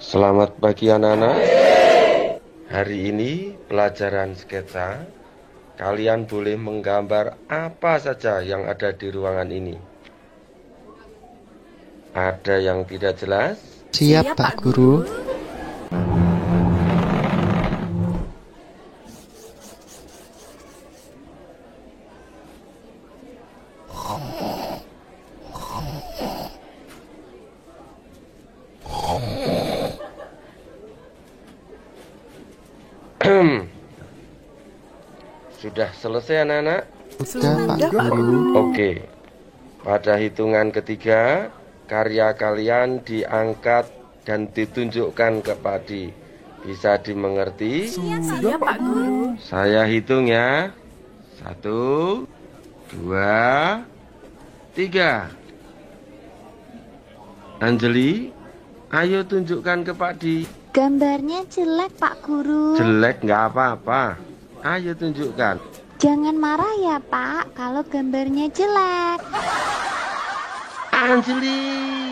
Selamat pagi anak-anak. Hari ini pelajaran sketsa. Kalian boleh menggambar apa saja yang ada di ruangan ini. Ada yang tidak jelas? Siap, Pak Guru. Sudah selesai anak-anak? Sudah, Pak Guru. Oke. Pada hitungan ketiga, karya kalian diangkat dan ditunjukkan ke Padi. Bisa dimengerti? Siap, Pak Guru. Saya hitung ya. 1, 2, 3. Anjeli, ayo tunjukkan ke Padi. Gambarnya jelek, Pak Guru. Jelek nggak apa-apa. Ayo tunjukkan. Jangan marah ya, Pak, kalau gambarnya jelek. Anjeli.